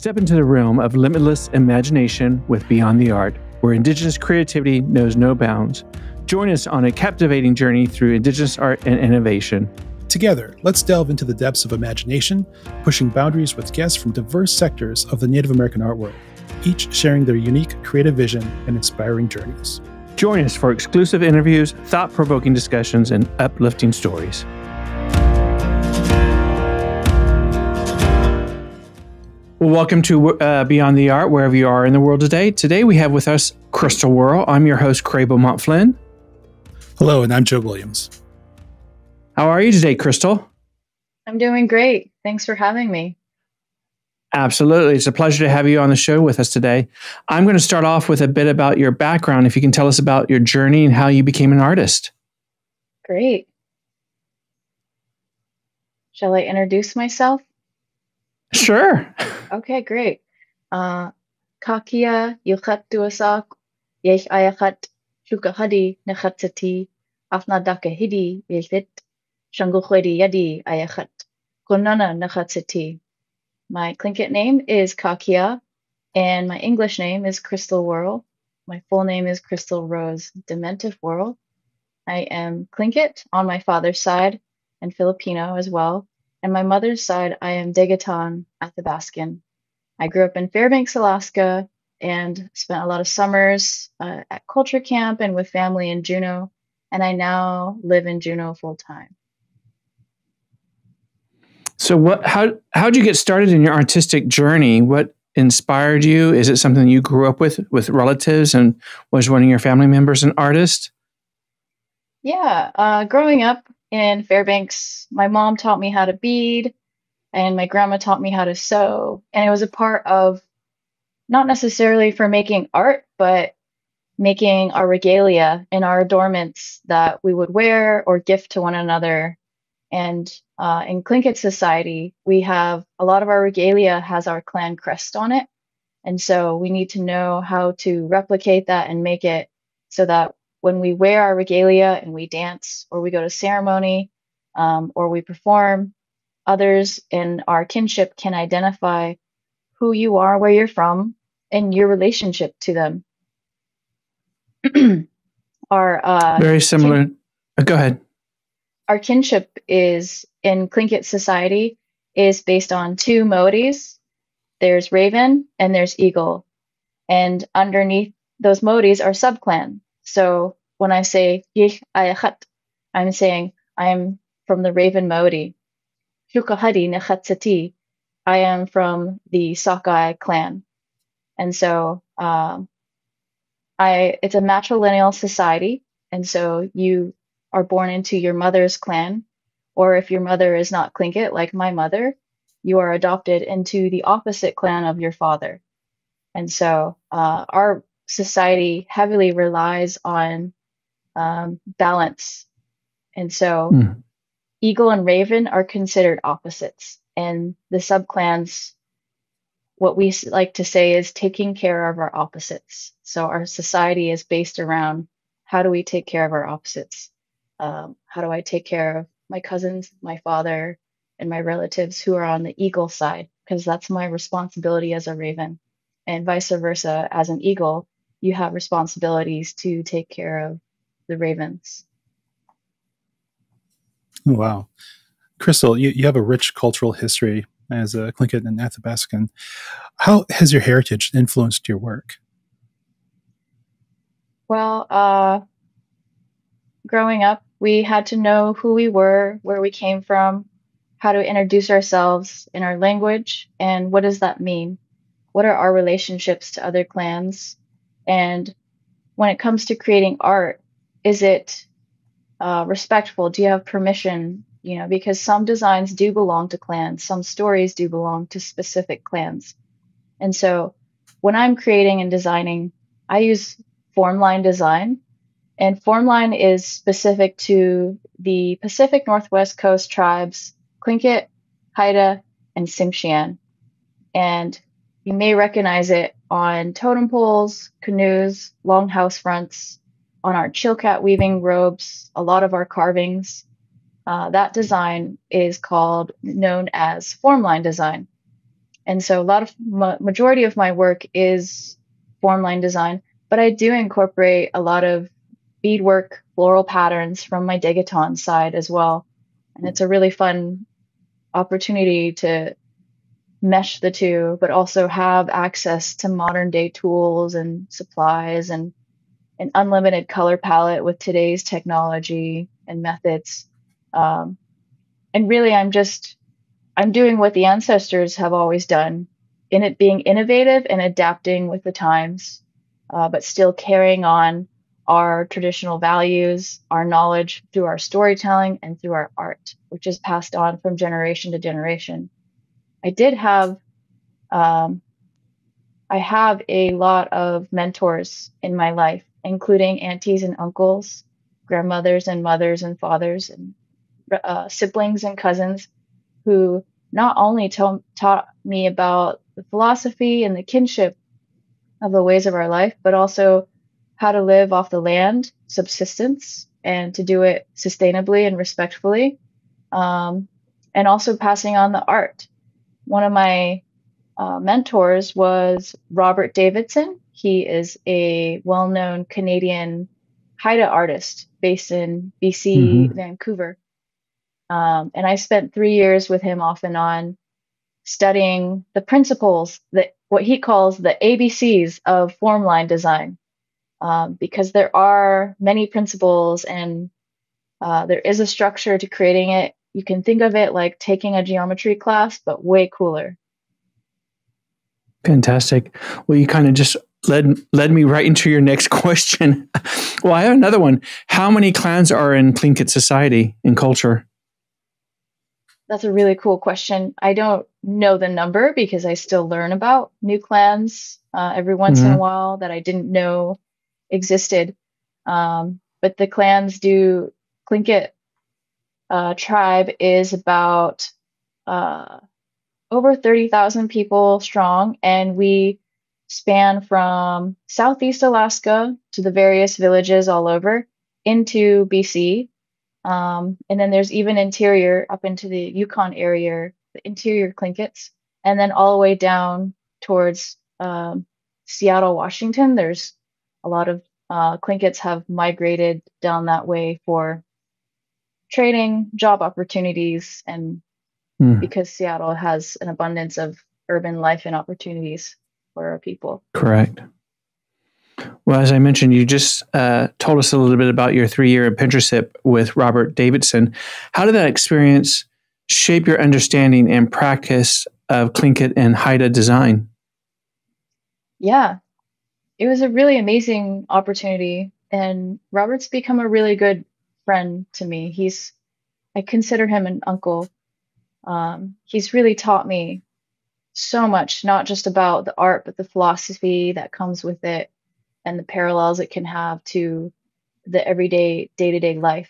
Step into the realm of limitless imagination with Beyond the Art, where Indigenous creativity knows no bounds. Join us on a captivating journey through Indigenous art and innovation. Together, let's delve into the depths of imagination, pushing boundaries with guests from diverse sectors of the Native American art world, each sharing their unique creative vision and inspiring journeys. Join us for exclusive interviews, thought-provoking discussions, and uplifting stories. Well, welcome to Beyond the Art, wherever you are in the world today. Today we have with us Crystal Worl. I'm your host, Craig Beaumont-Flynn. Hello, and I'm Joe Williams. How are you today, Crystal? I'm doing great. Thanks for having me. Absolutely. It's a pleasure to have you on the show with us today. I'm going to start off with a bit about your background. If you can tell us about your journey and how you became an artist. Great. Shall I introduce myself? Sure. Okay, great. Kakia yuchat duasak yesh ayachat shukahadi nechatsati afna dakahidi yeshit shangukhwedi yadi ayachat konana nechatsati. My Tlingit name is Kakia, and my English name is Crystal Worl. My full name is Crystal Rose Dementive Worl. I am Tlingit on my father's side and Filipino as well. And my mother's side, I am Tlingit and Athabaskan. I grew up in Fairbanks, Alaska, and spent a lot of summers at culture camp and with family in Juneau. And I now live in Juneau full time. So how'd you get started in your artistic journey? What inspired you? Is it something you grew up with relatives, and was one of your family members an artist? Yeah, growing up in Fairbanks, my mom taught me how to bead and my grandma taught me how to sew. And it was a part of not necessarily for making art, but making our regalia and our adornments that we would wear or gift to one another. And in Clinks society, we have a lot of our regalia has our clan crest on it. And so we need to know how to replicate that and make it so that when we wear our regalia and we dance or we go to ceremony or we perform, others in our kinship can identify who you are, where you're from, and your relationship to them. Very similar. Go ahead. Our kinship is in Tlingit society is based on two moieties. There's raven and there's eagle. And underneath those moieties are subclan. So when I say yich ayachat, I'm saying I'm from the raven moiety. Shukahadi nechatsati, I am from the Sockeye clan. And so it's a matrilineal society. And so you are born into your mother's clan, or if your mother is not Tlingit, like my mother, you are adopted into the opposite clan of your father. And so our society heavily relies on balance. And so eagle and raven are considered opposites. And the subclans, what we like to say is taking care of our opposites. So our society is based around how do we take care of our opposites? How do I take care of my cousins, my father, and my relatives who are on the eagle side? Because that's my responsibility as a raven. And vice versa, as an eagle, you have responsibilities to take care of the ravens. Wow. Crystal, you have a rich cultural history as a Tlingit and Athabaskan. How has your heritage influenced your work? Well, growing up, we had to know who we were, where we came from, how to introduce ourselves in our language, and what does that mean? What are our relationships to other clans? And when it comes to creating art, is it respectful? Do you have permission? You know, because some designs do belong to clans, some stories do belong to specific clans. And so when I'm creating and designing, I use formline design. And formline is specific to the Pacific Northwest Coast tribes, Tlingit, Haida, and Tsimshian. And you may recognize it on totem poles, canoes, long house fronts, on our chilkat weaving robes, a lot of our carvings. That design is known as formline design. And so a lot of majority of my work is form line design, but I do incorporate a lot of beadwork, floral patterns from my Degaton side as well. And it's a really fun opportunity to mesh the two, but also have access to modern day tools and supplies and an unlimited color palette with today's technology and methods. And really, I'm doing what the ancestors have always done, in it being innovative and adapting with the times, but still carrying on our traditional values, our knowledge through our storytelling and through our art, which is passed on from generation to generation. I did have, I have a lot of mentors in my life, including aunties and uncles, grandmothers and mothers and fathers, and siblings and cousins who not only taught me about the philosophy and the kinship of the ways of our life, but also how to live off the land, subsistence, and to do it sustainably and respectfully, and also passing on the art. One of my mentors was Robert Davidson. He is a well-known Canadian Haida artist based in BC, Vancouver. And I spent 3 years with him off and on studying the principles, that what he calls the ABCs of form line design, because there are many principles and there is a structure to creating it. You can think of it like taking a geometry class, but way cooler. Fantastic. Well, you kind of just led me right into your next question. Well, I have another one. How many clans are in Tlingit society and culture? That's a really cool question. I don't know the number because I still learn about new clans every once in a while that I didn't know existed. But the clans Tlingit tribe is about over 30,000 people strong, and we span from Southeast Alaska to the various villages all over into BC. And then there's even interior up into the Yukon area, the interior Tlinkits, and then all the way down towards Seattle, Washington. There's a lot of Tlinkits have migrated down that way for trading, job opportunities, and because Seattle has an abundance of urban life and opportunities for our people. Correct. Well, as I mentioned, you just told us a little bit about your 3-year apprenticeship with Robert Davidson. How did that experience shape your understanding and practice of Tlingit and Haida design? Yeah, it was a really amazing opportunity, and Robert's become a really good friend to me. I consider him an uncle. He's really taught me so much, not just about the art, but the philosophy that comes with it and the parallels it can have to the everyday, day-to-day life.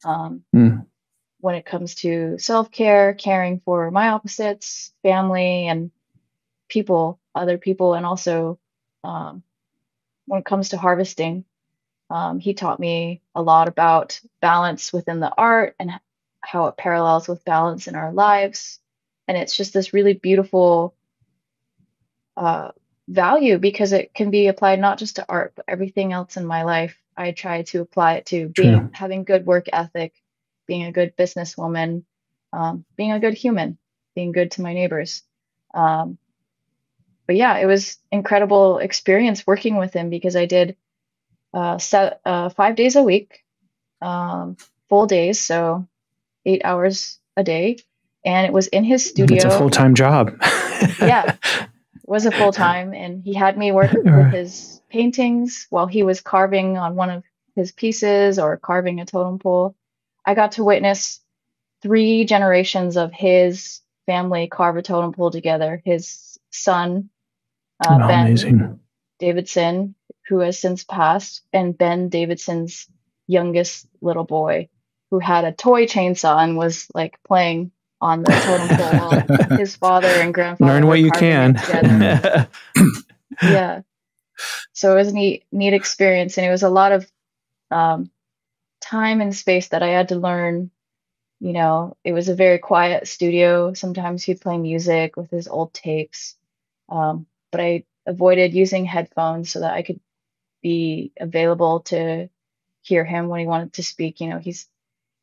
When it comes to self-care, caring for my opposites, family, and people, other people, and also when it comes to harvesting, he taught me a lot about balance within the art and how it parallels with balance in our lives. And it's just this really beautiful value because it can be applied not just to art, but everything else in my life. I try to apply it to having good work ethic, being a good businesswoman, being a good human, being good to my neighbors. But yeah, it was incredible experience working with him because I did 5 days a week, full days, so 8 hours a day. And it was in his studio. It's a full-time job. Yeah, it was a full-time. And he had me work with his paintings while he was carving on one of his pieces or carving a totem pole. I got to witness 3 generations of his family carve a totem pole together. His son, Ben Davidson, who has since passed, and Ben Davidson's youngest little boy, who had a toy chainsaw and was like playing on the totem pole while his father and grandfather learn what you can. Yeah. So it was a neat experience, and it was a lot of time and space that I had to learn It was a very quiet studio. Sometimes he'd play music with his old tapes. But I avoided using headphones so that I could be available to hear him when he wanted to speak. He's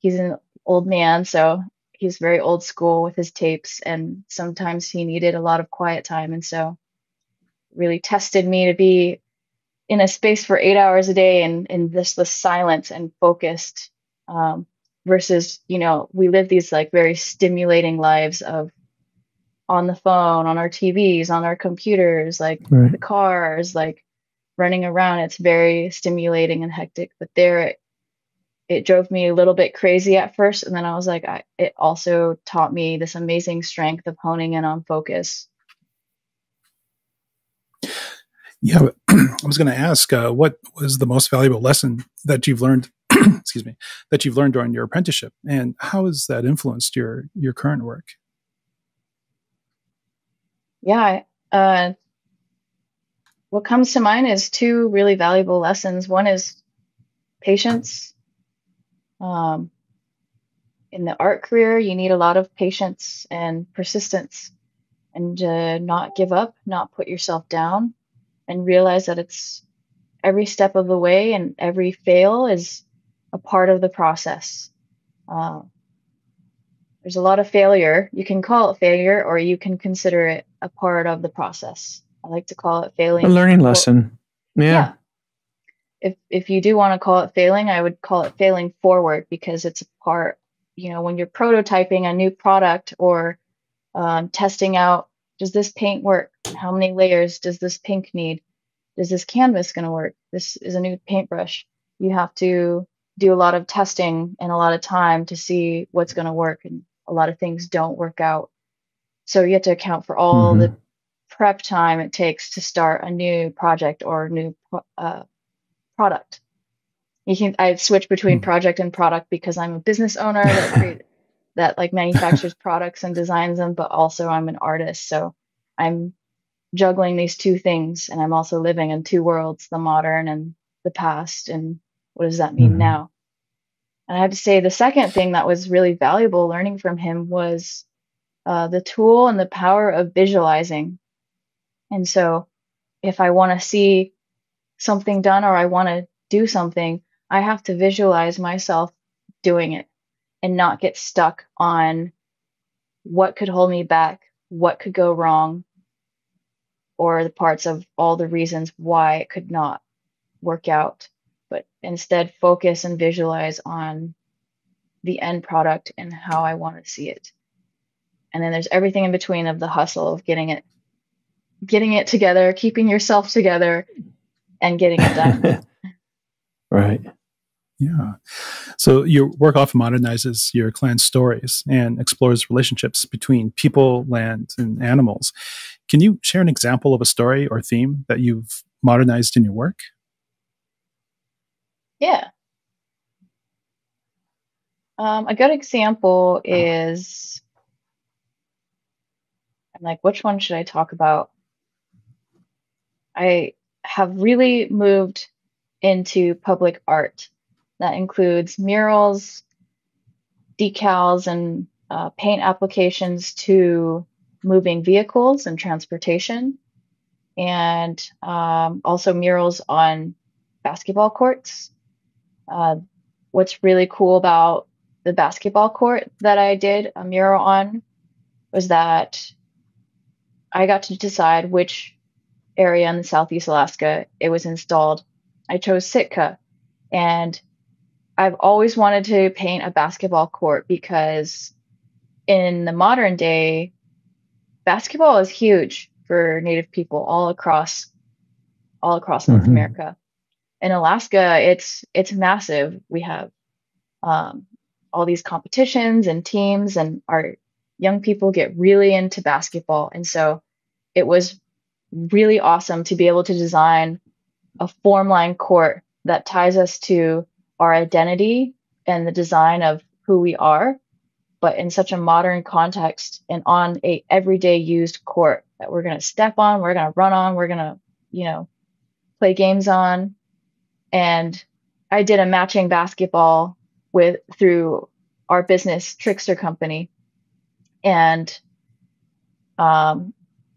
an old man, so he's very old school with his tapes, and sometimes he needed a lot of quiet time, and so really tested me to be in a space for 8 hours a day and in this silence and focused, versus we live these like very stimulating lives of on the phone, on our TVs, on our computers, like Right. the cars, like running around. It's very stimulating and hectic, but there it drove me a little bit crazy at first, and then I was like, it also taught me this amazing strength of honing in on focus. Yeah, I was going to ask, what was the most valuable lesson that you've learned? Excuse me, that you've learned during your apprenticeship, and how has that influenced your current work? Yeah, what comes to mind is two really valuable lessons. One is patience. Um, in the art career, you need a lot of patience and persistence, and not give up, not put yourself down, and realize that it's every step of the way and every fail is a part of the process. Uh, there's a lot of failure. You can call it failure, or you can consider it a part of the process. I like to call it A failing. learning lesson. Yeah. If you do want to call it failing, I would call it failing forward, because it's a part, when you're prototyping a new product or testing out, does this paint work? How many layers does this pink need? Is this canvas going to work? This is a new paintbrush. You have to do a lot of testing and a lot of time to see what's going to work, and a lot of things don't work out. So you have to account for all the prep time it takes to start a new project or new product. I switch between project and product because I'm a business owner that like manufactures products and designs them, but also I'm an artist. So I'm juggling these two things, and I'm also living in two worlds, the modern and the past, and what does that mean now? And I have to say the second thing that was really valuable learning from him was the tool and the power of visualizing. And so if I want to see something done, or I want to do something, I have to visualize myself doing it and not get stuck on what could hold me back, what could go wrong, or the parts of all the reasons why it could not work out, but instead focus and visualize on the end product and how I want to see it. And then there's everything in between of the hustle of getting it together, keeping yourself together, and getting it done. Right. Yeah. So your work often modernizes your clan's stories and explores relationships between people, land, and animals. Can you share an example of a story or theme that you've modernized in your work? Yeah. A good example is, I'm like, which one should I talk about? I have really moved into public art. That includes murals, decals, and paint applications to moving vehicles and transportation, and also murals on basketball courts. What's really cool about the basketball court that I did a mural on was that I got to decide which area in the Southeast Alaska it was installed. I chose Sitka, and I've always wanted to paint a basketball court because in the modern day, basketball is huge for Native people all across North America. In Alaska, it's massive. We have all these competitions and teams, and our young people get really into basketball. And so it was really awesome to be able to design a form line court that ties us to our identity and the design of who we are, but in such a modern context and on a everyday used court that we're going to step on, we're going to run on, we're going to, play games on. And I did a matching basketball through our business, Trickster Company. And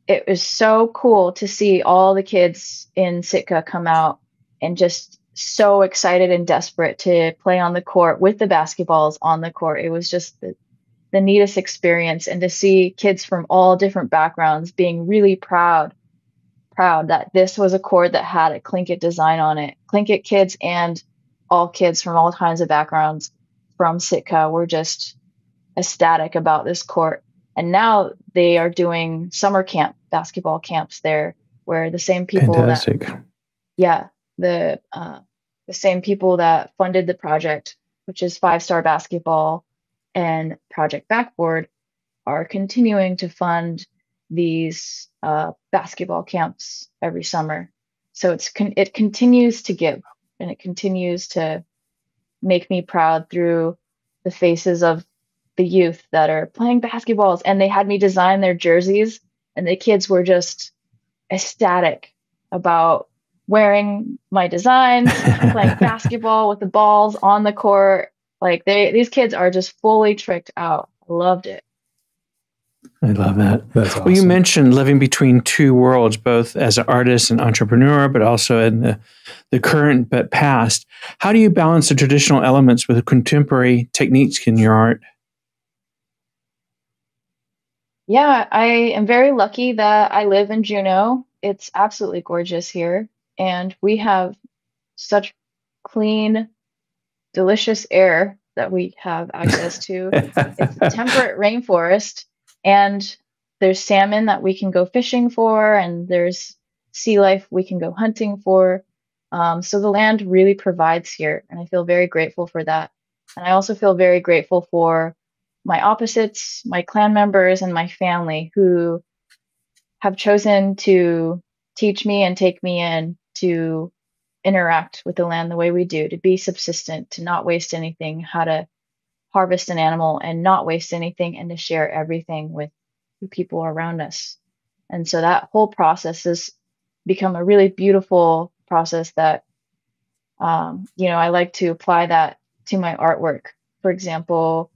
it was so cool to see all the kids in Sitka come out and just so excited and desperate to play on the court with the basketballs on the court. It was just the neatest experience, and to see kids from all different backgrounds being really proud that this was a court that had a Tlingit design on it. Tlingit kids and all kids from all kinds of backgrounds from Sitka were just ecstatic about this court. And now they are doing summer camp basketball camps there, where the same people the same people that funded the project, which is 5 Star Basketball and Project Backboard, are continuing to fund these basketball camps every summer. So it continues to give, and it continues to make me proud through the faces of the youth that are playing basketballs. And they had me design their jerseys, and the kids were just ecstatic about wearing my designs, playing basketball with the balls on the court. Like these kids are just fully tricked out. I loved it. I love that. That's awesome. Well, you mentioned living between two worlds, both as an artist and entrepreneur, but also in the current but past. How do you balance the traditional elements with the contemporary techniques in your art? Yeah, I am very lucky that I live in Juneau. It's absolutely gorgeous here, and we have such clean, delicious air that we have access to. It's a temperate rainforest, and there's salmon that we can go fishing for, and there's sea life we can go hunting for. So the land really provides here, and I feel very grateful for that. And I also feel very grateful for my opposites, my clan members, and my family who have chosen to teach me and take me in to interact with the land the way we do, to be subsistent, to not waste anything, how to harvest an animal and not waste anything, and to share everything with the people around us. And so that whole process has become a really beautiful process that, I like to apply that to my artwork. For example,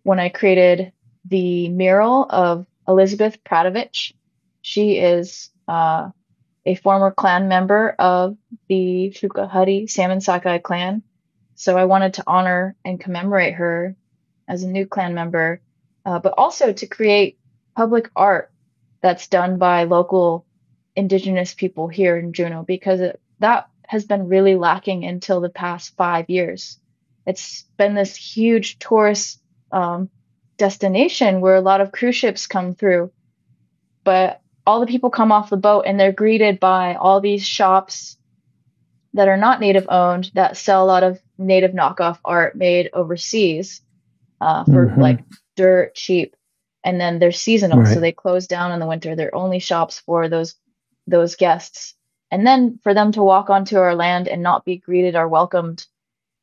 when I created the mural of Elizabeth Pradovich, she is a former clan member of the Shukhahati Salmon Sockeye clan. So I wanted to honor and commemorate her as a new clan member, but also to create public art that's done by local Indigenous people here in Juneau, because that has been really lacking until the past 5 years. It's been this huge tourist destination where a lot of cruise ships come through, but all the people come off the boat and they're greeted by all these shops that are not native owned, that sell a lot of native knockoff art made overseas for like dirt cheap, and then they're seasonal, so they close down in the winter. They're only shops for those guests, and then for them to walk onto our land and not be greeted or welcomed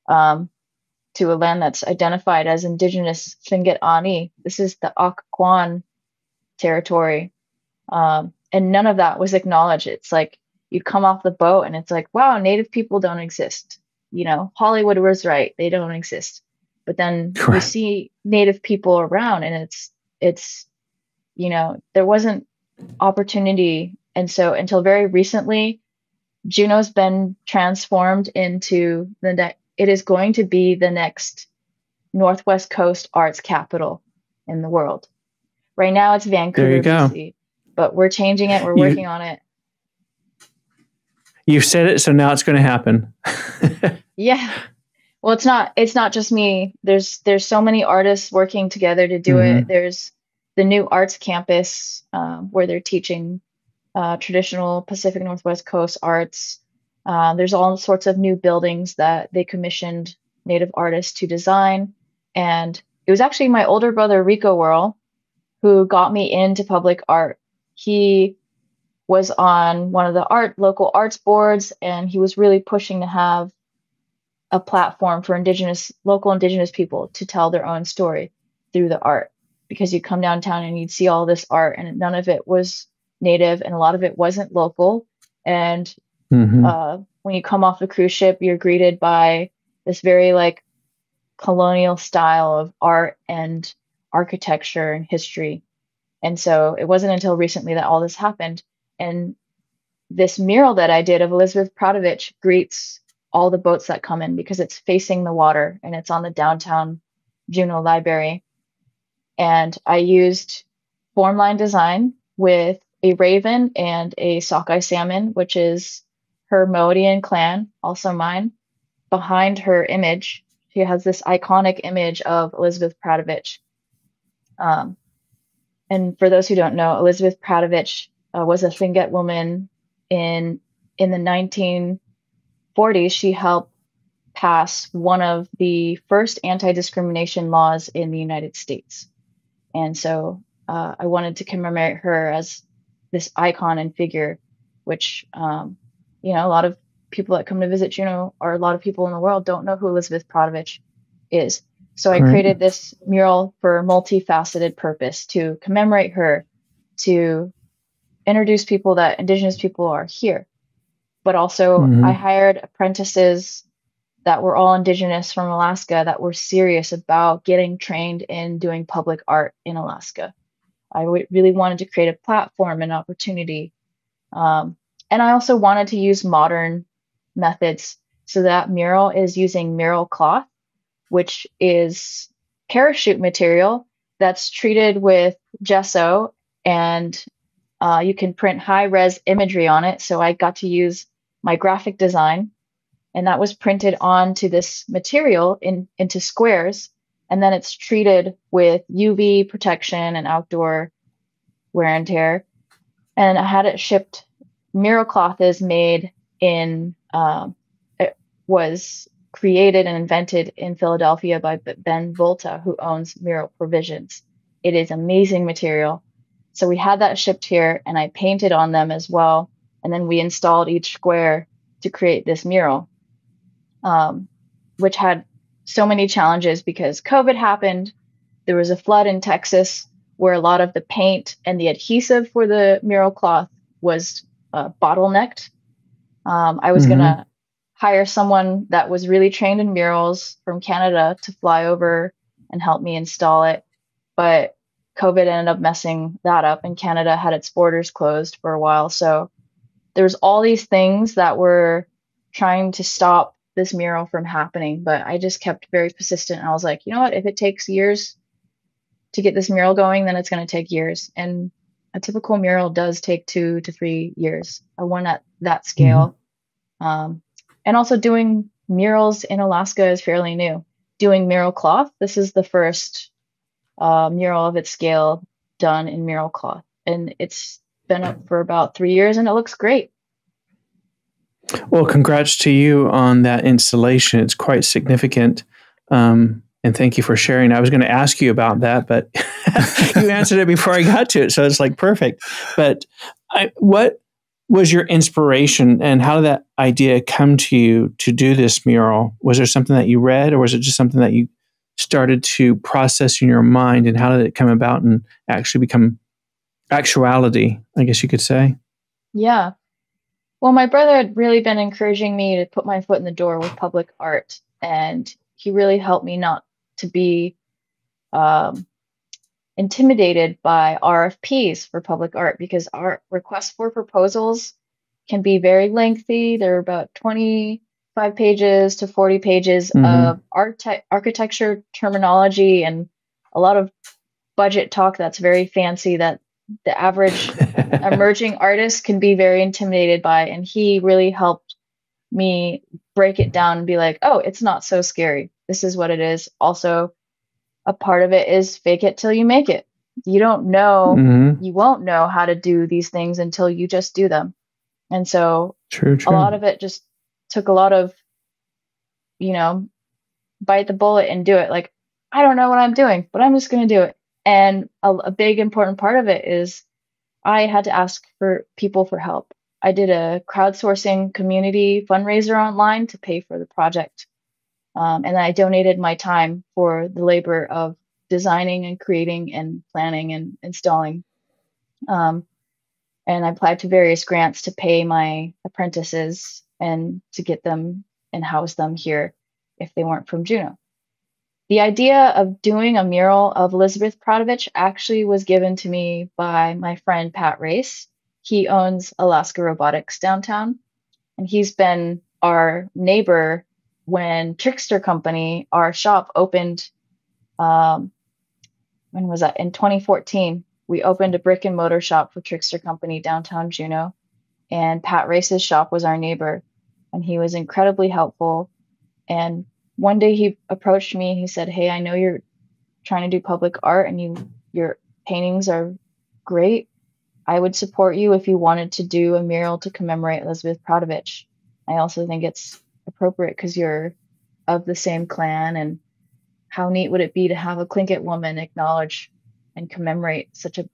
to a land that's identified as Indigenous Tlingit Ani. This is the Occoquan territory. And none of that was acknowledged. It's like you'd come off the boat and it's like, wow, Native people don't exist. Hollywood was right. They don't exist. But then we see Native people around, and it's there wasn't opportunity. And so until very recently, Juneau's been transformed into it is going to be the next Northwest Coast arts capital in the world. Right now it's Vancouver, BC, but we're changing it. We're working on it. You've said it, so now it's going to happen. Yeah. Well, it's not just me. There's so many artists working together to do it. There's the new arts campus where they're teaching traditional Pacific Northwest Coast arts. There's all sorts of new buildings that they commissioned Native artists to design. And it was actually my older brother, Rico Worl, who got me into public art. He was on one of the local arts boards, and he was really pushing to have a platform for local Indigenous people to tell their own story through the art. Because you'd come downtown and you'd see all this art, and none of it was Native, and a lot of it wasn't local. And when you come off the cruise ship, you're greeted by this very colonial style of art and architecture and history. And so it wasn't until recently that all this happened. And this mural that I did of Elizabeth Pradovich greets all the boats that come in because it's facing the water and it's on the downtown Juneau Library. And I used form line design with a raven and a sockeye salmon, which is her Moieties clan, also mine. Behind her image, she has this iconic image of Elizabeth Pradovich. And for those who don't know, Elizabeth Pradovich was a Tlingit woman in the 1940s. She helped pass one of the first anti-discrimination laws in the United States. And so I wanted to commemorate her as this icon and figure, which, a lot of people that come to visit Juneau, or a lot of people in the world, don't know who Elizabeth Pradovich is. So I created this mural for a multifaceted purpose to commemorate her, to introduce people that Indigenous people are here. But also I hired apprentices that were all Indigenous from Alaska that were serious about getting trained in doing public art in Alaska. I really wanted to create a platform and opportunity. And I also wanted to use modern methods. So that mural is using Mural Cloth, which is parachute material that's treated with gesso, and you can print high-res imagery on it. So I got to use my graphic design, and that was printed onto this material into squares, and then it's treated with UV protection and outdoor wear and tear. And I had it shipped. Mural Cloth is made in, it was created and invented in Philadelphia by Ben Volta, who owns Mural Provisions. It is amazing material. So we had that shipped here, and I painted on them as well. And then we installed each square to create this mural, which had so many challenges because COVID happened. There was a flood in Texas where a lot of the paint and the adhesive for the mural cloth was bottlenecked. I was going to hire someone that was really trained in murals from Canada to fly over and help me install it. But COVID ended up messing that up, and Canada had its borders closed for a while. So there's all these things that were trying to stop this mural from happening. But I just kept very persistent. I was like, you know what? If it takes years to get this mural going, then it's going to take years. And a typical mural does take 2 to 3 years. One at that scale. And also doing murals in Alaska is fairly new. Doing Mural Cloth, this is the first mural of its scale done in Mural Cloth. And it's been up for about 3 years, and it looks great. Well, congrats to you on that installation. It's quite significant. And thank you for sharing. I was going to ask you about that, but you answered it before I got to it. So it's like perfect. But what was your inspiration, and how did that idea come to you to do this mural? Was there something that you read, or was it just something that you started to process in your mind, and how did it come about and actually become actuality, I guess you could say? Yeah. Well, my brother had really been encouraging me to put my foot in the door with public art, and he really helped me not to be intimidated by RFPs for public art, because our requests for proposals can be very lengthy. They're about 25 pages to 40 pages of architecture terminology and a lot of budget talk that's very fancy that the average emerging artist can be very intimidated by. And he really helped me break it down and be like, oh, it's not so scary. This is what it is. Also, a part of it is fake it till you make it. You don't know, you won't know how to do these things until you just do them. And so true. A lot of it just took a lot of, bite the bullet and do it. Like, I don't know what I'm doing, but I'm just going to do it. And a big important part of it is I had to ask for people for help. I did a crowdsourcing community fundraiser online to pay for the project. And I donated my time for the labor of designing and creating and planning and installing. And I applied to various grants to pay my apprentices and to get them and house them here if they weren't from Juneau. the idea of doing a mural of Elizabeth Pratovich actually was given to me by my friend Pat Race. He owns Alaska Robotics downtown, and he's been our neighbor when Trickster Company, our shop, opened. When was that? In 2014, we opened a brick and mortar shop for Trickster Company downtown Juneau, and Pat Race's shop was our neighbor, and he was incredibly helpful. And one day he approached me. He said, "Hey, I know you're trying to do public art, and your paintings are great. I would support you if you wanted to do a mural to commemorate Elizabeth Pratovich. I also think it's appropriate because you're of the same clan, and how neat would it be to have a Tlingit woman acknowledge and commemorate such a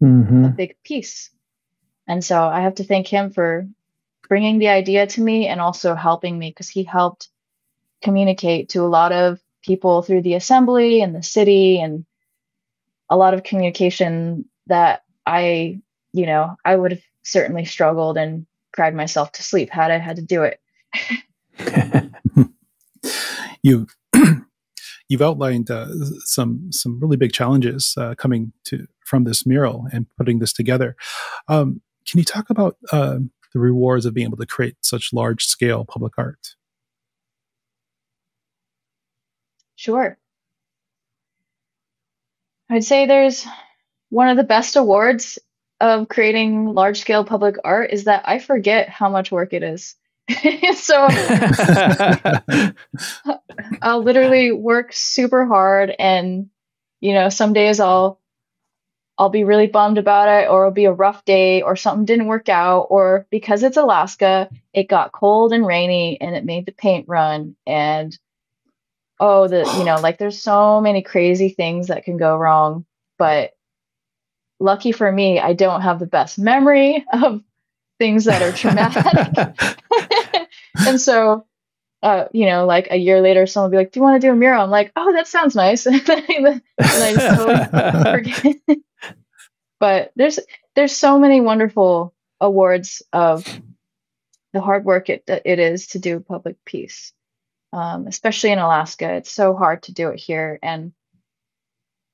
big piece?" And so I have to thank him for bringing the idea to me and also helping me, because he helped communicate to a lot of people through the assembly and the city, and a lot of communication that I would have certainly struggled and cried myself to sleep had I had to do it. You've outlined some really big challenges coming from this mural and putting this together. Can you talk about the rewards of being able to create such large scale public art? Sure. I'd say there's one of the best awards of creating large scale public art is that I forget how much work it is. So I'll literally work super hard, and some days I'll be really bummed about it, or it'll be a rough day, or something didn't work out, or because it's Alaska, it got cold and rainy and it made the paint run, and there's so many crazy things that can go wrong. But lucky for me, I don't have the best memory of things that are traumatic. And so, like a year later, someone will be like, "Do you want to do a mural?" I'm like, "Oh, that sounds nice." And I just totally forget. But there's so many wonderful awards of the hard work it is to do public peace, especially in Alaska. It's so hard to do it here. And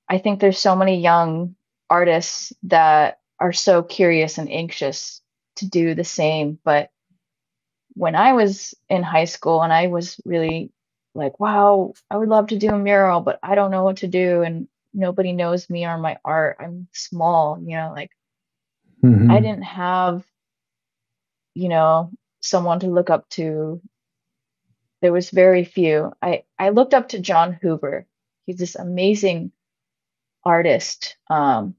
I think there's so many young artists that are so curious and anxious to do the same. But when I was in high school and I was really like, wow, I would love to do a mural, but I don't know what to do, and nobody knows me or my art. I'm small, I didn't have, someone to look up to. There was very few. I looked up to John Hoover. He's this amazing artist that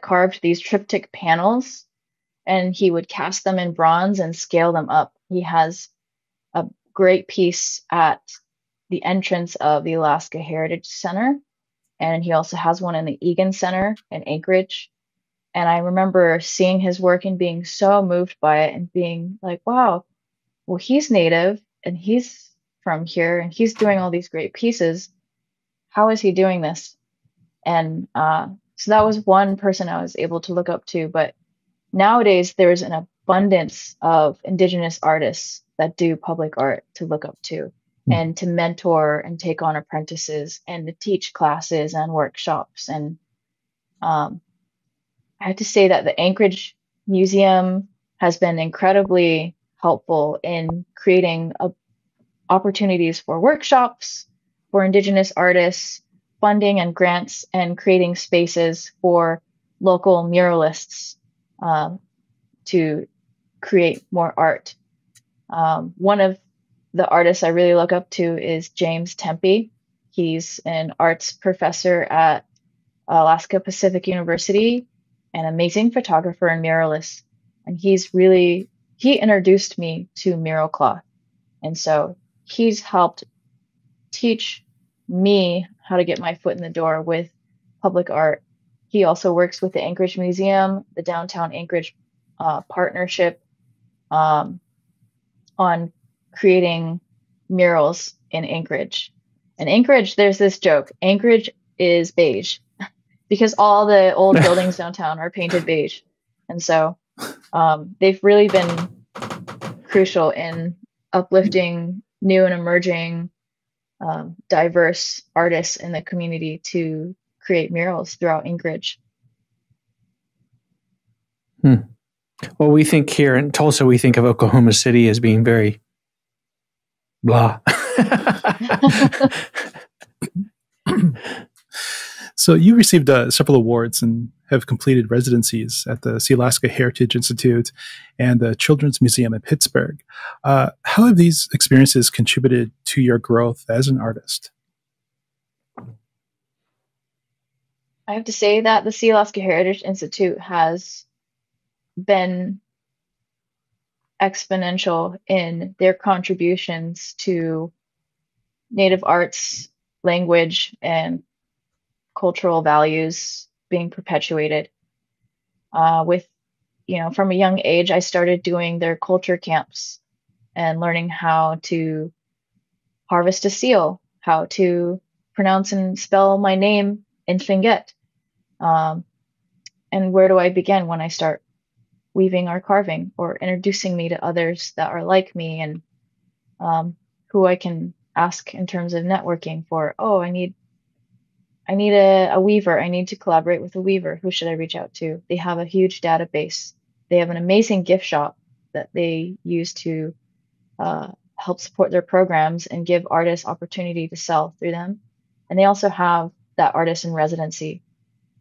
carved these triptych panels, and he would cast them in bronze and scale them up. He has a great piece at the entrance of the Alaska Heritage Center, and he also has one in the Egan Center in Anchorage. And I remember seeing his work and being so moved by it and being like, wow, well, he's native and he's from here and he's doing all these great pieces. How is he doing this? And so that was one person I was able to look up to. But nowadays, there's an abundance of Indigenous artists that do public art to look up to and to mentor and take on apprentices and to teach classes and workshops. And I have to say that the Anchorage Museum has been incredibly helpful in creating opportunities for workshops for Indigenous artists, funding and grants, and creating spaces for local muralists to create more art. One of the artists I really look up to is James Tempe. He's an arts professor at Alaska Pacific University, an amazing photographer and muralist. And he introduced me to Mural Cloth. And so he's helped teach me how to get my foot in the door with public art. He also works with the Anchorage Museum, the Downtown Anchorage Partnership, on creating murals in Anchorage. In Anchorage, there's this joke: Anchorage is beige, because all the old buildings downtown are painted beige. And so they've really been crucial in uplifting new and emerging diverse artists in the community to create murals throughout Anchorage. Well, we think here in Tulsa, we think of Oklahoma City as being very blah. So you received several awards and have completed residencies at the Sealaska Heritage Institute and the Children's Museum in Pittsburgh. How have these experiences contributed to your growth as an artist? I have to say that the Sealaska Heritage Institute has been exponential in their contributions to Native arts, language, and cultural values being perpetuated. With, from a young age, I started doing their culture camps and learning how to harvest a seal, how to pronounce and spell my name in Tlingit. And where do I begin when I start weaving or carving, or introducing me to others that are like me, and who I can ask in terms of networking for, I need a weaver. I need to collaborate with a weaver. Who should I reach out to? They have a huge database. They have an amazing gift shop that they use to help support their programs and give artists opportunity to sell through them. And they also have that artist in residency.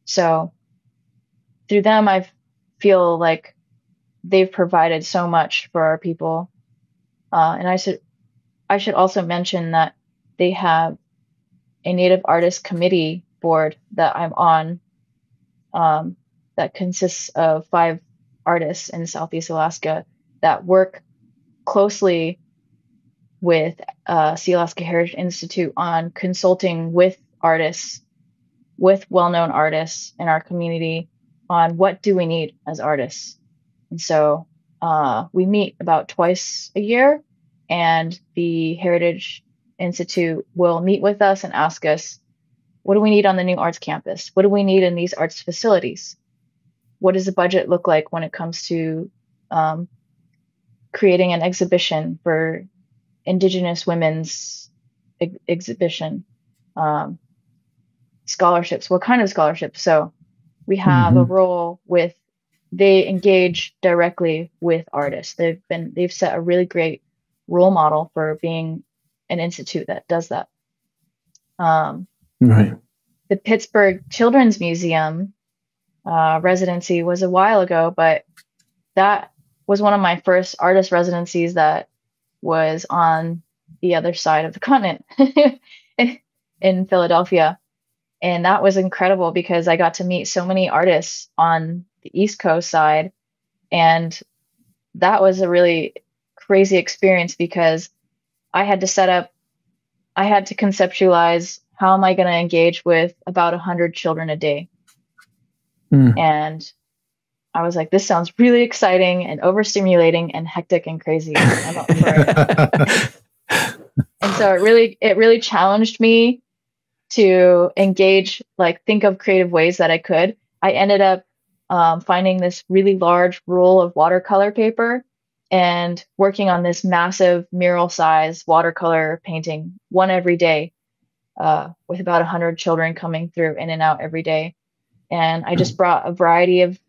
So through them, I feel like they've provided so much for our people. And I should also mention that they have a Native Artist Committee board that I'm on, that consists of 5 artists in Southeast Alaska that work closely with Sealaska Heritage Institute on consulting with artists, with well-known artists in our community on what do we need as artists. And so we meet about twice a year, and the Heritage Institute will meet with us and ask us, what do we need on the new arts campus? What do we need in these arts facilities? What does the budget look like when it comes to creating an exhibition for Indigenous women's exhibition? Scholarships, what kind of scholarships? So we have a role with, they engage directly with artists. They've set a really great role model for being an institute that does that. Right. The Pittsburgh Children's Museum residency was a while ago, but that was one of my first artist residencies that was on the other side of the continent in Philadelphia. And that was incredible because I got to meet so many artists on the East Coast side. And that was a really crazy experience because I had to conceptualize, how am I going to engage with about 100 children a day? And I was like, this sounds really exciting and overstimulating and hectic and crazy. I'm up for it. And so it really challenged me to engage, think of creative ways that I could. I ended up finding this really large roll of watercolor paper and working on this massive mural size watercolor painting, one every day, with about 100 children coming through in and out every day. And I just brought a variety of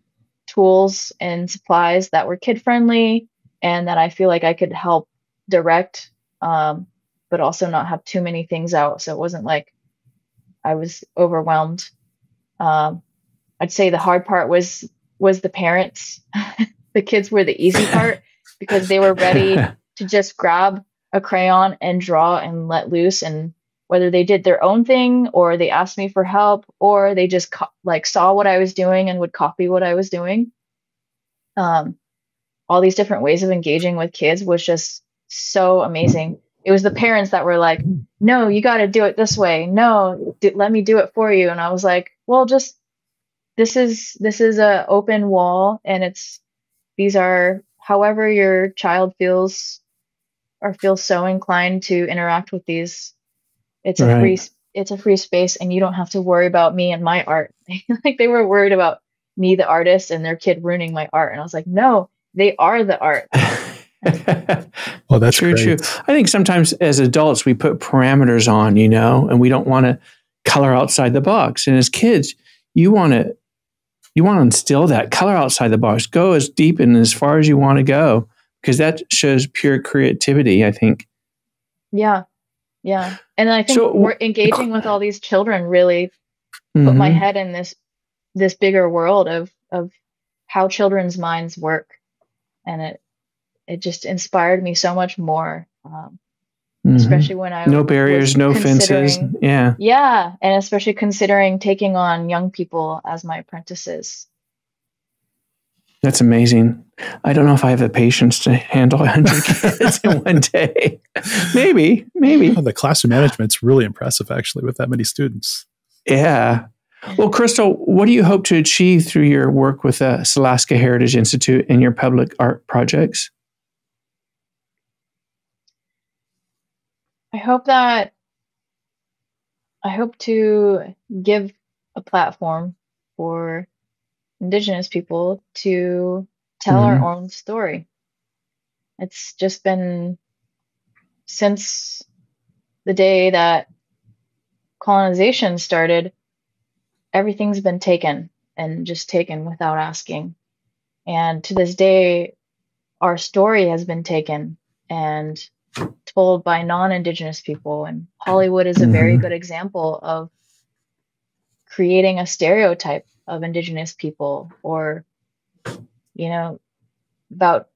tools and supplies that were kid friendly and that I feel like I could help direct, but also not have too many things out. So it wasn't like I was overwhelmed. I'd say the hard part was the parents. The kids were the easy part because they were ready to just grab a crayon and draw and let loose. And whether they did their own thing or they asked me for help or they just saw what I was doing and would copy what I was doing. All these different ways of engaging with kids was just so amazing. It was the parents that were like, no, you got to do it this way. No, let me do it for you. And I was like, well, just, this is a open wall, and these are however your child feels or feels so inclined to interact with these. It's a free space, and you don't have to worry about me and my art. They were worried about me, the artist, and their kid ruining my art. And I was like, no, they are the art. Well, that's true, great. true. I think sometimes as adults, we put parameters on, and we don't want to color outside the box. And as kids, you want to instill that color outside the box. Go as deep and as far as you want to go, because that shows pure creativity, I think. Yeah. Yeah. And I think So, we're engaging with all these children really put my head in this bigger world of how children's minds work. And it just inspired me so much more. Especially when I no barriers, no fences. Yeah. Yeah. And especially considering taking on young people as my apprentices. That's amazing. I don't know if I have the patience to handle 100 kids in one day. Maybe. Well, the classroom management's really impressive, actually, with that many students. Yeah. Well, Crystal, what do you hope to achieve through your work with the Silaska Heritage Institute and your public art projects? I hope to give a platform for Indigenous people to tell our own story. It's just been since the day that colonization started, everything's been taken and just taken without asking. And to this day, our story has been taken and told by non-Indigenous people. And Hollywood is a very good example of creating a stereotype of Indigenous people. Or, about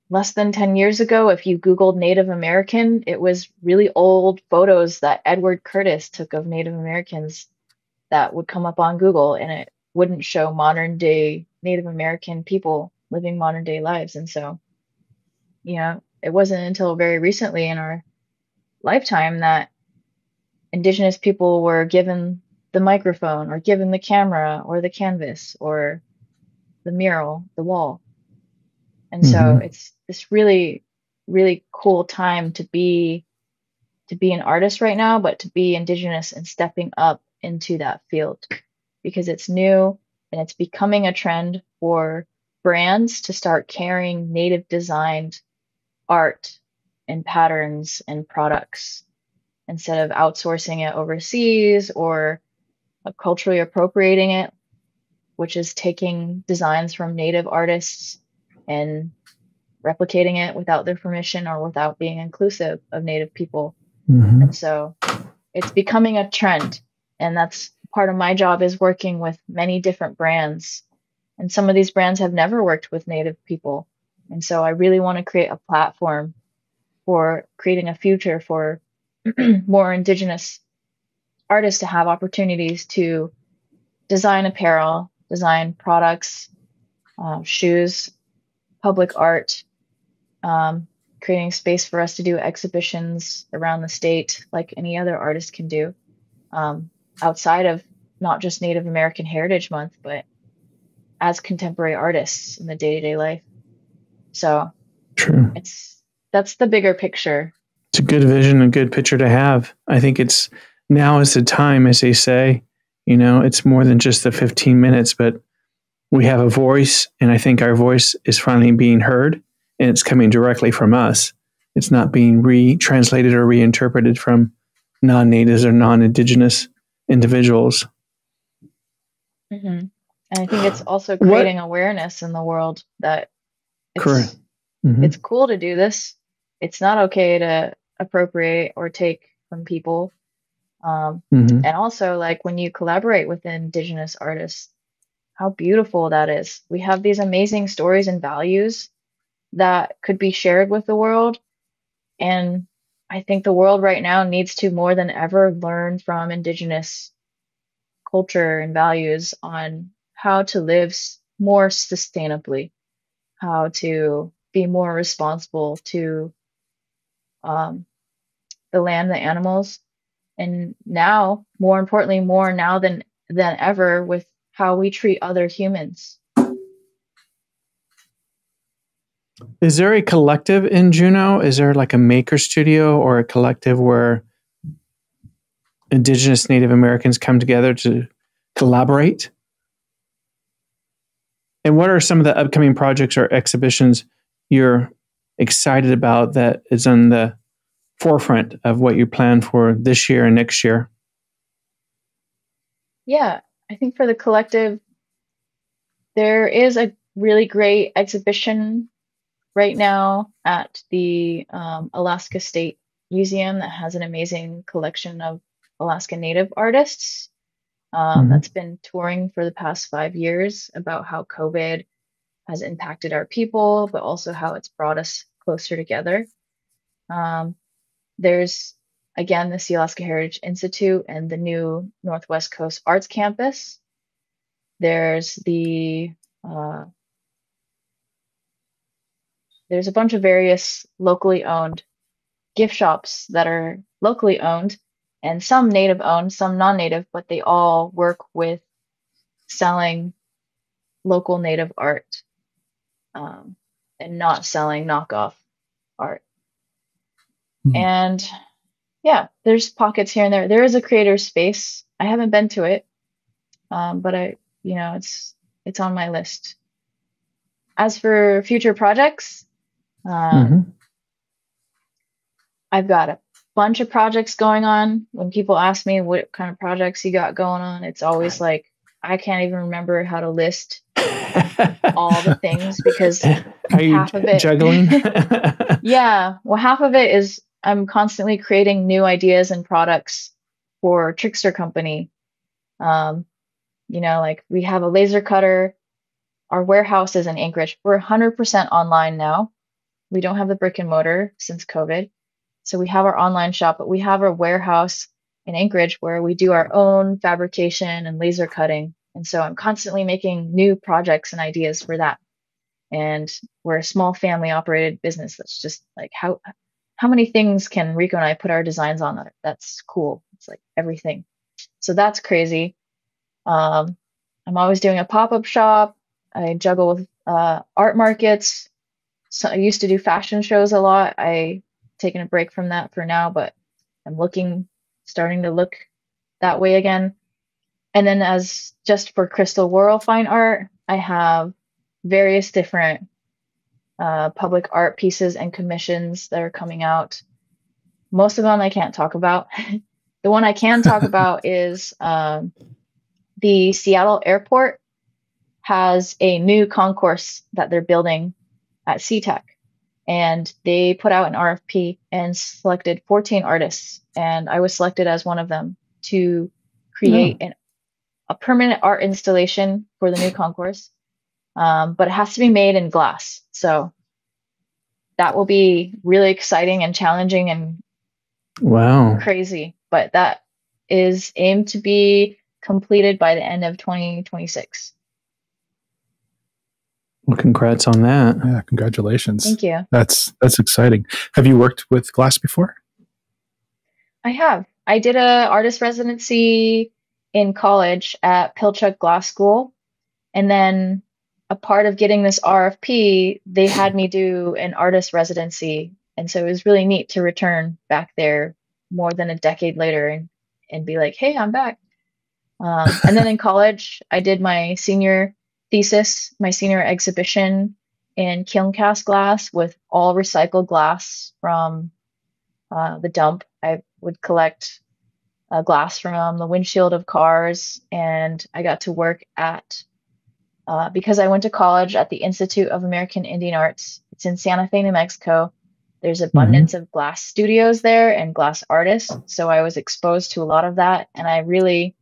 less than 10 years ago, if you Googled Native American, it was really old photos that Edward Curtis took of Native Americans that would come up on Google, and it wouldn't show modern day Native American people living modern day lives. And so, it wasn't until very recently in our lifetime that Indigenous people were given the microphone or given the camera or the canvas or the mural, the wall. And so it's this really, really cool time to be an artist right now, but to be Indigenous and stepping up into that field, because it's new and it's becoming a trend for brands to start carrying Native designed art and patterns and products instead of outsourcing it overseas or culturally appropriating it, which is taking designs from Native artists and replicating it without their permission or without being inclusive of Native people. And so it's becoming a trend. And that's part of my job, is working with many different brands. And some of these brands have never worked with Native people. And so I really want to create a platform for creating a future for more Indigenous artists to have opportunities to design apparel, design products, shoes, public art, creating space for us to do exhibitions around the state like any other artist can do, outside of not just Native American Heritage Month, but as contemporary artists in the day-to-day life. So true. That's the bigger picture. It's a good vision, a good picture to have. I think now is the time, as they say. It's more than just the 15 minutes, but we have a voice, and I think our voice is finally being heard, and it's coming directly from us. It's not being retranslated or reinterpreted from non-natives or non-Indigenous individuals. And I think it's also creating awareness in the world that it's cool to do this. It's not okay to appropriate or take from people. And also, like, when you collaborate with Indigenous artists, how beautiful that is. We have these amazing stories and values that could be shared with the world. And I think the world right now needs to, more than ever, learn from Indigenous culture and values on how to live more sustainably, how to be more responsible to the land, the animals, and now, more importantly, more now than ever, with how we treat other humans. Is there a collective in Juneau? Is there like a maker studio or a collective where Indigenous Native Americans come together to collaborate? And what are some of the upcoming projects or exhibitions you're excited about that is on the forefront of what you plan for this year and next year? Yeah, I think for the collective, there is a really great exhibition right now at the Alaska State Museum that has an amazing collection of Alaska Native artists that's been touring for the past 5 years about how COVID has impacted our people, but also how it's brought us closer together. There's, again, the Sea Alaska Heritage Institute and the new Northwest Coast Arts Campus. There's there's a bunch of various locally owned gift shops that are locally owned, and some native owned, some non-native, but they all work with selling local native art and not selling knockoff art. And yeah, there's pockets here and there. There is a creator space. I haven't been to it, but it's on my list. As for future projects, I've got a bunch of projects going on. When people ask me what kind of projects you got going on, it's always like, I can't even remember how to list all the things because half of it juggling? Yeah, well, half of it is I'm constantly creating new ideas and products for Trickster Company. Like we have a laser cutter. Our warehouse is in Anchorage. We're 100% online now. We don't have the brick and mortar since COVID. So we have our online shop, but we have our warehouse in Anchorage where we do our own fabrication and laser cutting. And so I'm constantly making new projects and ideas for that. And we're a small family operated business. That's just like how many things can Rico and I put our designs on that? That's cool. It's like everything. So that's crazy. I'm always doing a pop-up shop. I juggle with art markets. So I used to do fashion shows a lot. I taken a break from that for now, but I'm starting to look that way again. And then as just for Crystal Worl fine art, I have various different public art pieces and commissions that are coming out. Most of them I can't talk about. The one I can talk about is the Seattle airport has a new concourse that they're building at SeaTech. And they put out an RFP and selected 14 artists. And I was selected as one of them to create a permanent art installation for the new concourse. But it has to be made in glass. So that will be really exciting and challenging and crazy. But that is aimed to be completed by the end of 2026. Well, congrats on that. Yeah, congratulations. Thank you. That's exciting. Have you worked with glass before? I have. I did a artist residency in college at Pilchuck Glass School. And then a part of getting this RFP, they had me do an artist residency. And so it was really neat to return back there more than a decade later and be like, hey, I'm back. And then in college, I did my senior thesis, my senior exhibition in kiln cast glass with all recycled glass from the dump. I would collect glass from the windshield of cars, and I got to work at because I went to college at the Institute of American Indian Arts. It's in Santa Fe, New Mexico. There's abundance of glass studios there and glass artists. So I was exposed to a lot of that. And I really,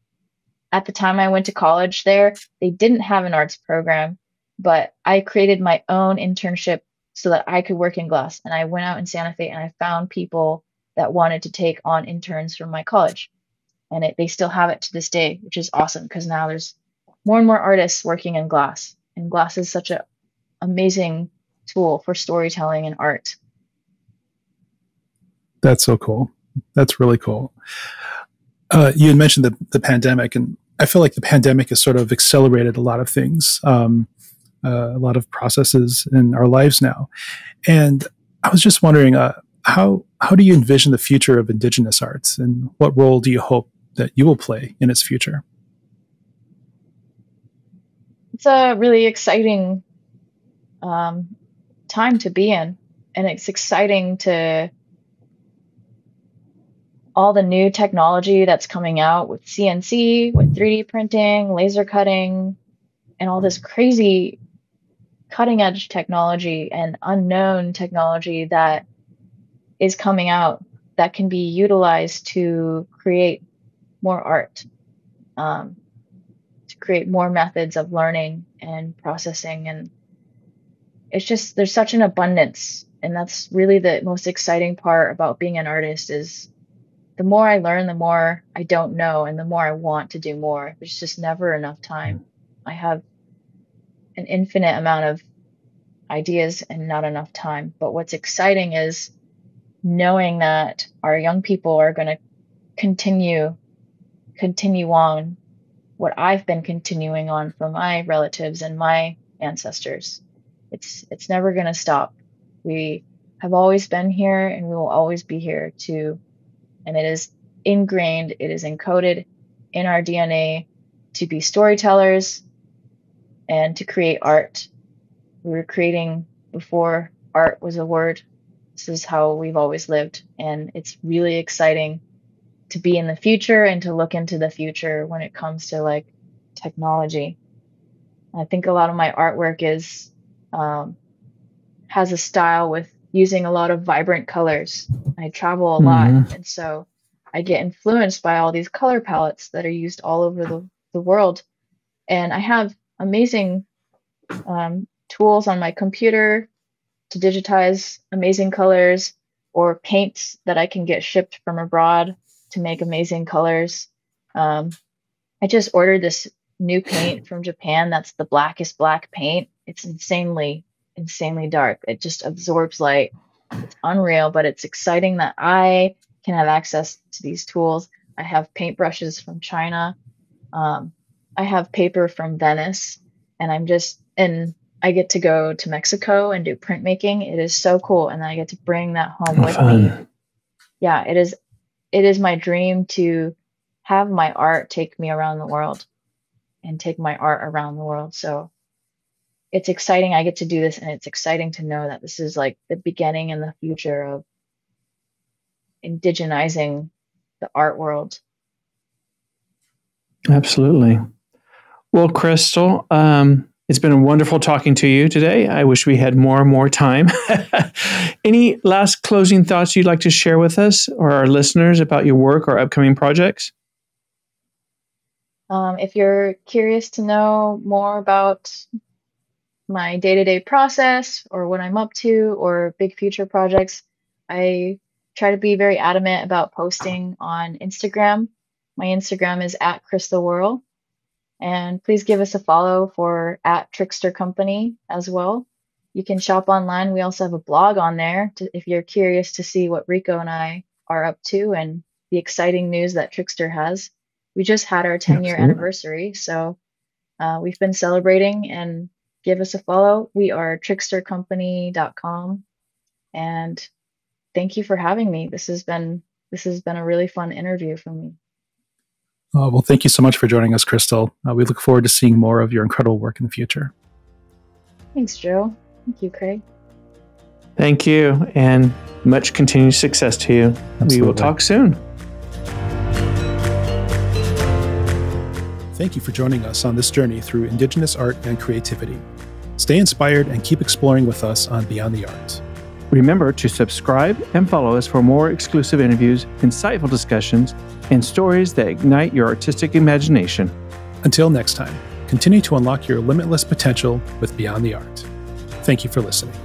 at the time I went to college there, they didn't have an arts program, but I created my own internship so that I could work in glass. And I went out in Santa Fe and I found people that wanted to take on interns from my college. And they still have it to this day, which is awesome because now there's more and more artists working in glass. And glass is such an amazing tool for storytelling and art. That's so cool. That's really cool. You had mentioned the pandemic, and I feel like the pandemic has sort of accelerated a lot of things, a lot of processes in our lives now. And I was just wondering, how do you envision the future of Indigenous arts, and what role do you hope that you will play in its future? It's a really exciting time to be in. And it's exciting to all the new technology that's coming out with CNC, with 3D printing, laser cutting, and all this crazy cutting edge technology and unknown technology that is coming out that can be utilized to create more art, to create more methods of learning and processing. And it's just, there's such an abundance. And that's really the most exciting part about being an artist is the more I learn, the more I don't know, and the more I want to do more. There's just never enough time. I have an infinite amount of ideas and not enough time. But what's exciting is knowing that our young people are going to continue on what I've been continuing on from my relatives and my ancestors. It's never going to stop. We have always been here and we will always be here too. And it is ingrained, it is encoded in our DNA to be storytellers and to create art. We were creating before art was a word. This is how we've always lived. And it's really exciting to be in the future and to look into the future when it comes to like technology. I think a lot of my artwork is has a style with using a lot of vibrant colors. I travel a lot, and so I get influenced by all these color palettes that are used all over the world. And I have amazing tools on my computer to digitize amazing colors, or paints that I can get shipped from abroad to make amazing colors. I just ordered this new paint from Japan that's the blackest black paint. It's insanely dark. It just absorbs light. It's unreal, but it's exciting that I can have access to these tools. I have paintbrushes from China. I have paper from Venice, and I get to go to Mexico and do printmaking. It is so cool, and I get to bring that home with me. Yeah, it is my dream to have my art take me around the world and take my art around the world. So it's exciting. I get to do this, and it's exciting to know that this is like the beginning and the future of indigenizing the art world. Absolutely. Well, Crystal, it's been wonderful talking to you today. I wish we had more time. Any last closing thoughts you'd like to share with us or our listeners about your work or upcoming projects? If you're curious to know more about my day-to-day process or what I'm up to or big future projects, I try to be very adamant about posting on Instagram. My Instagram is @CrystalWorl. And please give us a follow for @Trickster Company as well. You can shop online. We also have a blog on there if you're curious to see what Rico and I are up to and the exciting news that Trickster has. We just had our 10-year anniversary, so we've been celebrating, and give us a follow. We are trickstercompany.com. And thank you for having me. This has been a really fun interview for me. Well, thank you so much for joining us, Crystal. We look forward to seeing more of your incredible work in the future. Thanks, Joe. Thank you, Craig. Thank you, and much continued success to you. Absolutely. We will talk soon. Thank you for joining us on this journey through Indigenous art and creativity. Stay inspired and keep exploring with us on Beyond the Art. Remember to subscribe and follow us for more exclusive interviews, insightful discussions, and stories that ignite your artistic imagination. Until next time, continue to unlock your limitless potential with Beyond the Art. Thank you for listening.